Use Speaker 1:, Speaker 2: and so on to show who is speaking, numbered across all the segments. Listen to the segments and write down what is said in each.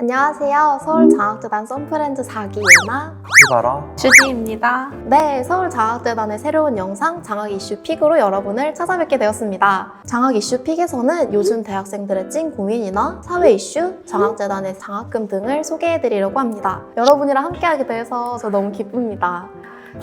Speaker 1: 안녕하세요. 서울장학재단 선프렌즈 4기 예나
Speaker 2: 카피바라
Speaker 3: 주디입니다.
Speaker 1: 네, 서울장학재단의 새로운 영상 장학 이슈 픽으로 여러분을 찾아뵙게 되었습니다. 장학 이슈 픽에서는 요즘 대학생들의 찐 고민이나 사회 이슈, 장학재단의 장학금 등을 소개해드리려고 합니다. 여러분이랑 함께하게 돼서 저 너무 기쁩니다.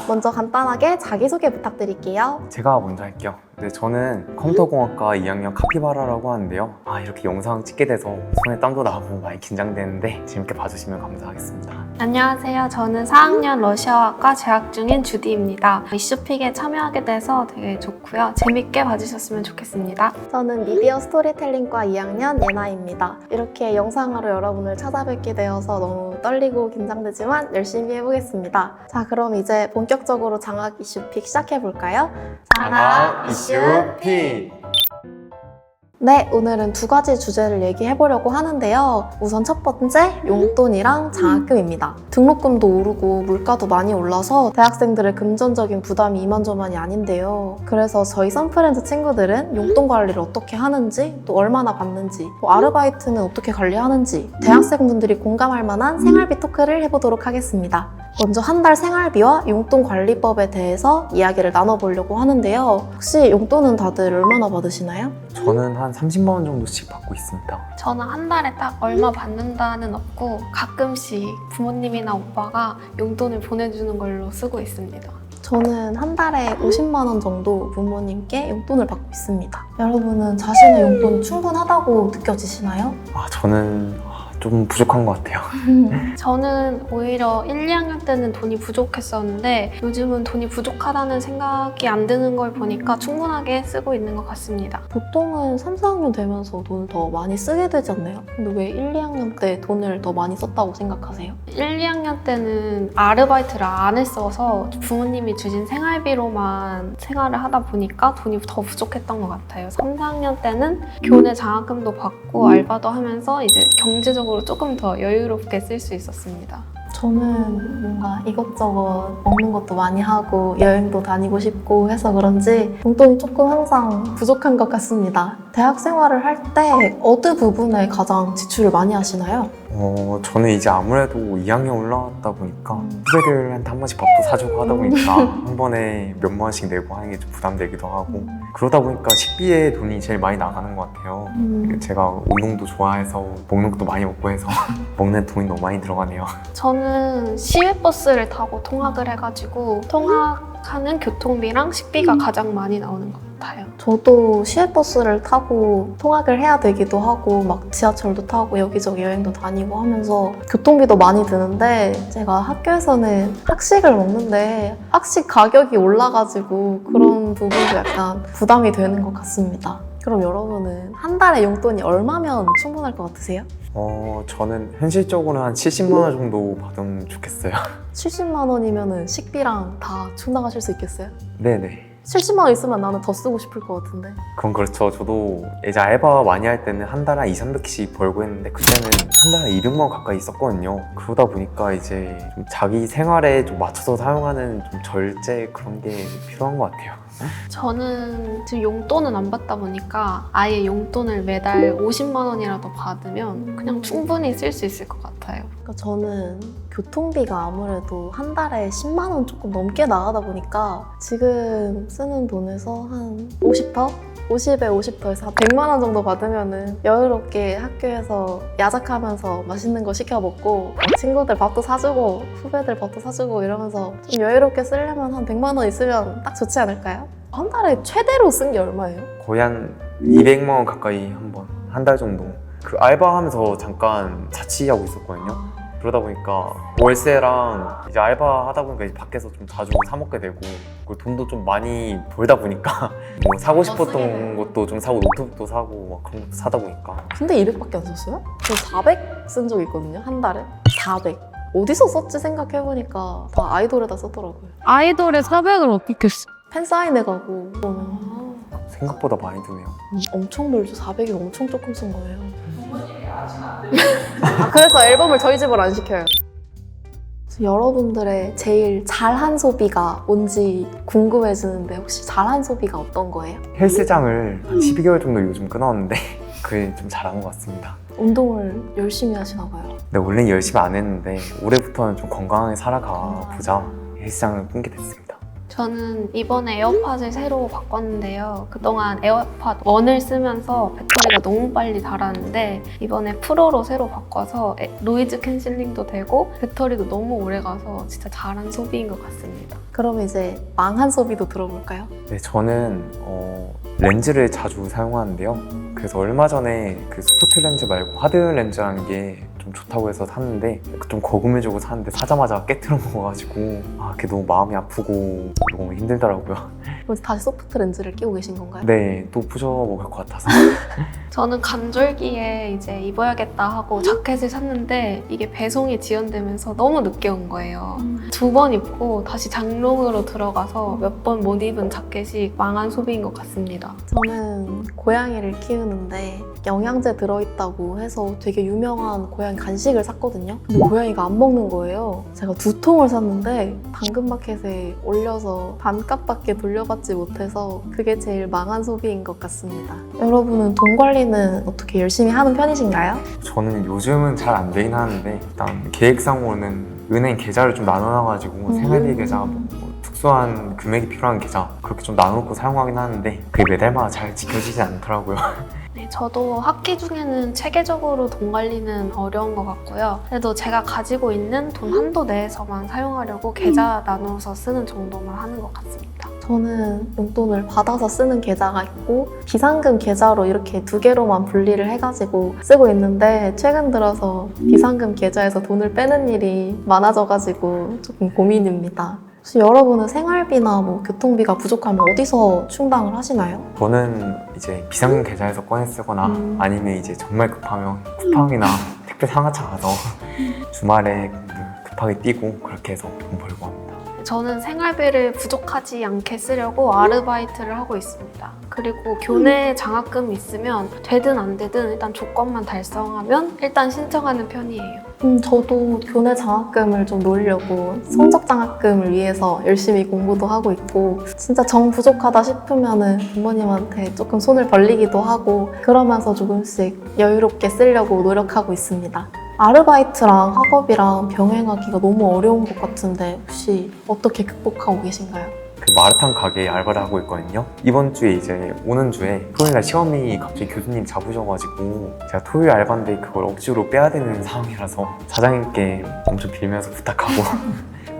Speaker 1: 먼저 간단하게 자기소개 부탁드릴게요.
Speaker 2: 제가 먼저 할게요. 네, 저는 컴퓨터공학과 2학년 카피바라라고 하는데요. 이렇게 영상 찍게 돼서 손에 땀도 나고 많이 긴장되는데 재밌게 봐주시면 감사하겠습니다.
Speaker 3: 안녕하세요. 저는 4학년 러시아어학과 재학 중인 주디입니다. 이슈픽에 참여하게 돼서 되게 좋고요. 재밌게 봐주셨으면 좋겠습니다.
Speaker 1: 저는 미디어 스토리텔링과 2학년 예나입니다. 이렇게 영상으로 여러분을 찾아뵙게 되어서 너무 떨리고 긴장되지만 열심히 해보겠습니다. 자, 그럼 이제 본격적으로 장학 이슈픽 시작해볼까요?
Speaker 2: 장학 이슈 픽!
Speaker 1: 네, 오늘은 두 가지 주제를 얘기해보려고 하는데요. 우선 첫 번째, 용돈이랑 장학금입니다. 등록금도 오르고 물가도 많이 올라서 대학생들의 금전적인 부담이 이만저만이 아닌데요. 그래서 저희 선프렌즈 친구들은 용돈 관리를 어떻게 하는지, 또 얼마나 받는지, 또 아르바이트는 어떻게 관리하는지 대학생분들이 공감할 만한 생활비 토크를 해보도록 하겠습니다. 먼저 한 달 생활비와 용돈 관리법에 대해서 이야기를 나눠보려고 하는데요. 혹시 용돈은 다들 얼마나 받으시나요?
Speaker 2: 저는 한 30만 원 정도씩 받고 있습니다.
Speaker 3: 저는 한 달에 딱 얼마 받는다는 없고 가끔씩 부모님이나 오빠가 용돈을 보내주는 걸로 쓰고 있습니다.
Speaker 1: 저는 한 달에 50만 원 정도 부모님께 용돈을 받고 있습니다. 여러분은 자신의 용돈이 충분하다고 느껴지시나요?
Speaker 2: 저는 좀 부족한 것 같아요.
Speaker 3: 저는 오히려 1, 2학년 때는 돈이 부족했었는데 요즘은 돈이 부족하다는 생각이 안 드는 걸 보니까 충분하게 쓰고 있는 것 같습니다.
Speaker 1: 보통은 3, 4학년 되면서 돈을 더 많이 쓰게 되지 않나요? 근데 왜 1, 2학년 때 돈을 더 많이 썼다고 생각하세요?
Speaker 3: 1, 2학년 때는 아르바이트를 안 했어서 부모님이 주신 생활비로만 생활을 하다 보니까 돈이 더 부족했던 것 같아요. 3, 4학년 때는 교내 장학금도 받고 알바도 하면서 이제 경제적으로 조금 더 여유롭게 쓸 수 있었습니다.
Speaker 1: 저는 뭔가 이것저것 먹는 것도 많이 하고 여행도 다니고 싶고 해서 그런지 용돈이 조금 항상 부족한 것 같습니다. 대학 생활을 할 때 어느 부분에 가장 지출을 많이 하시나요?
Speaker 2: 저는 이제 아무래도 2학년 올라왔다 보니까 후배들한테 한 번씩 밥도 사주고 하다 보니까 한 번에 몇만 원씩 내고 하는 게 좀 부담되기도 하고 그러다 보니까 식비에 돈이 제일 많이 나가는 것 같아요. 제가 운동도 좋아해서 먹는 것도 많이 먹고 해서 먹는 돈이 너무 많이 들어가네요.
Speaker 3: 저는 시외버스를 타고 통학을 해가지고 통학하는 교통비랑 식비가 가장 많이 나오는 것 같아요.
Speaker 1: 저도 시외버스를 타고 통학을 해야 되기도 하고 막 지하철도 타고 여기저기 여행도 다니고 하면서 교통비도 많이 드는데 제가 학교에서는 학식을 먹는데 학식 가격이 올라가지고 그런 부분도 약간 부담이 되는 것 같습니다. 그럼 여러분은 한 달에 용돈이 얼마면 충분할 것 같으세요?
Speaker 2: 저는 현실적으로 한 70만 원 정도 받으면 좋겠어요.
Speaker 1: 70만 원이면 식비랑 다 충당하실 수 있겠어요?
Speaker 2: 네네.
Speaker 1: 70만 원 있으면 나는 더 쓰고 싶을 것 같은데.
Speaker 2: 그건 그렇죠. 저도 이제 알바 많이 할 때는 한 달에 2, 300씩 벌고 했는데 그때는 한 달에 200만 원 가까이 썼거든요. 그러다 보니까 이제 좀 자기 생활에 좀 맞춰서 사용하는 좀 절제 그런 게 필요한 것 같아요.
Speaker 3: 저는 지금 용돈은 안 받다 보니까 아예 용돈을 매달 50만 원이라도 받으면 그냥 충분히 쓸 수 있을 것 같아요.
Speaker 1: 그러니까 저는 교통비가 아무래도 한 달에 10만 원 조금 넘게 나가다 보니까 지금 쓰는 돈에서 한 50%? 50에 50%에서 한 100만 원 정도 받으면은 여유롭게 학교에서 야작하면서 맛있는 거 시켜 먹고 친구들 밥도 사주고 후배들 밥도 사주고 이러면서 좀 여유롭게 쓰려면 한 100만 원 있으면 딱 좋지 않을까요? 한 달에 최대로 쓴 게 얼마예요?
Speaker 2: 거의 한 200만 원 가까이 한 달 정도. 그 알바하면서 잠깐 자취하고 있었거든요. 그러다 보니까 월세랑 이제 알바 하다 보니까 이제 밖에서 좀 자주 사 먹게 되고 그리고 돈도 좀 많이 벌다 보니까 뭐 사고 싶었던 것도 좀 사고 노트북도 사고 막 그런 것도 사다 보니까.
Speaker 1: 근데 200밖에 안 썼어요? 저 400 쓴 적 있거든요, 한 달에. 400. 어디서 썼지 생각해보니까 다 아이돌에다 썼더라고요.
Speaker 4: 아이돌의 400을 어떻게 써?
Speaker 1: 팬사인회 가고
Speaker 2: 생각보다 많이 드네요.
Speaker 1: 엄청 멀죠. 400이 엄청 조금 쓴 거예요. 그래서 앨범을 저희 집으로 안 시켜요. 여러분들의 제일 잘한 소비가 뭔지 궁금해지는데 혹시 잘한 소비가 어떤 거예요?
Speaker 2: 헬스장을 한 12개월 정도 요즘 끊었는데 그게 좀 잘한 것 같습니다.
Speaker 1: 운동을 열심히 하시나 봐요.
Speaker 2: 근데 원래 열심히 안 했는데 올해부터는 좀 건강하게 살아가 보자 헬스장을 끊게 됐습니다.
Speaker 3: 저는 이번에 에어팟을 새로 바꿨는데요. 그동안 에어팟 1을 쓰면서 배터리가 너무 빨리 닳았는데 이번에 프로로 새로 바꿔서 노이즈 캔슬링도 되고 배터리도 너무 오래 가서 진짜 잘한 소비인 것 같습니다.
Speaker 1: 그러면 이제 망한 소비도 들어볼까요?
Speaker 2: 네, 저는 렌즈를 자주 사용하는데요. 그래서 얼마 전에 그 스포트 렌즈 말고 하드 렌즈라는 게 좀 좋다고 해서 샀는데 좀 거금을 주고 샀는데 사자마자 깨트려 먹어가지고 그게 너무 마음이 아프고 너무 힘들더라고요.
Speaker 1: 그럼 다시 소프트 렌즈를 끼고 계신 건가요?
Speaker 2: 네, 또 부셔먹을 것 같아서.
Speaker 3: 저는 간절기에 이제 입어야겠다 하고 자켓을 샀는데 이게 배송이 지연되면서 너무 늦게 온 거예요. 2번 입고 다시 장롱으로 들어가서 몇 번 못 입은 자켓이 망한 소비인 것 같습니다.
Speaker 1: 저는 고양이를 키우는데 영양제 들어있다고 해서 되게 유명한 고양이 간식을 샀거든요. 근데 고양이가 안 먹는 거예요. 제가 2통을 샀는데 당근마켓에 올려서 반값밖에 돌려받지 못해서 그게 제일 망한 소비인 것 같습니다. 여러분은 돈 관리는 어떻게 열심히 하는 편이신가요?
Speaker 2: 저는 요즘은 잘 안 되긴 하는데 일단 계획상으로는 은행 계좌를 좀 나눠놔가지고 생활비 계좌, 뭐 특수한 금액이 필요한 계좌 그렇게 좀 나눠놓고 사용하긴 하는데 그게 매달마다 잘 지켜지지 않더라고요.
Speaker 3: 네, 저도 학기 중에는 체계적으로 돈 관리는 어려운 것 같고요. 그래도 제가 가지고 있는 돈 한도 내에서만 사용하려고 계좌 나눠서 쓰는 정도만 하는 것 같습니다.
Speaker 1: 저는 용돈을 받아서 쓰는 계좌가 있고 비상금 계좌로 이렇게 2개로만 분리를 해가지고 쓰고 있는데 최근 들어서 비상금 계좌에서 돈을 빼는 일이 많아져가지고 조금 고민입니다. 혹시 여러분은 생활비나 뭐 교통비가 부족하면 어디서 충당을 하시나요?
Speaker 2: 저는 이제 비상금 계좌에서 꺼내 쓰거나 아니면 이제 정말 급하면 쿠팡이나 택배 상하차 가서 주말에 급하게 뛰고 그렇게 해서 돈 벌고 합니다.
Speaker 3: 저는 생활비를 부족하지 않게 쓰려고 아르바이트를 하고 있습니다. 그리고 교내 장학금이 있으면 되든 안 되든 일단 조건만 달성하면 일단 신청하는 편이에요.
Speaker 1: 저도 교내 장학금을 좀 놀려고 성적 장학금을 위해서 열심히 공부도 하고 있고 진짜 정 부족하다 싶으면은 부모님한테 조금 손을 벌리기도 하고 그러면서 조금씩 여유롭게 쓰려고 노력하고 있습니다. 아르바이트랑 학업이랑 병행하기가 너무 어려운 것 같은데 혹시 어떻게 극복하고 계신가요?
Speaker 2: 그 마라탕 가게에 알바를 하고 있거든요. 이번 주에 이제 오는 주에 토요일날 시험이 갑자기 교수님 잡으셔가지고 제가 토요일 알바인데 그걸 억지로 빼야 되는 상황이라서 사장님께 엄청 빌면서 부탁하고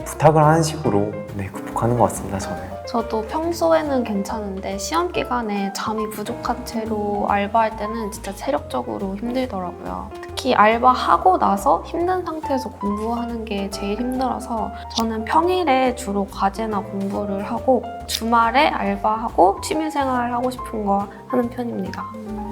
Speaker 2: 부탁을 하는 식으로 극복하는 것 같습니다, 저는.
Speaker 3: 저도 평소에는 괜찮은데 시험 기간에 잠이 부족한 채로 알바할 때는 진짜 체력적으로 힘들더라고요. 특히 알바하고 나서 힘든 상태에서 공부하는 게 제일 힘들어서 저는 평일에 주로 과제나 공부를 하고 주말에 알바하고 취미생활 하고 싶은 거 하는 편입니다.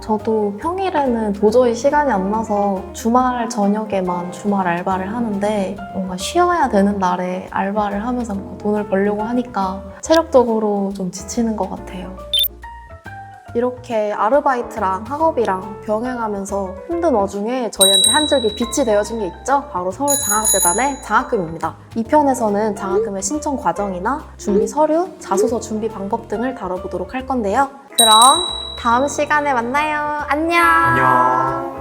Speaker 1: 저도 평일에는 도저히 시간이 안 나서 주말 저녁에만 주말 알바를 하는데 뭔가 쉬어야 되는 날에 알바를 하면서 돈을 벌려고 하니까 체력적으로 좀 지치는 것 같아요. 이렇게 아르바이트랑 학업이랑 병행하면서 힘든 와중에 저희한테 한 줄기 빛이 되어준 게 있죠? 바로 서울장학재단의 장학금입니다. 이 편에서는 장학금의 신청 과정이나 준비 서류, 자소서 준비 방법 등을 다뤄보도록 할 건데요. 그럼 다음 시간에 만나요. 안녕!
Speaker 2: 안녕.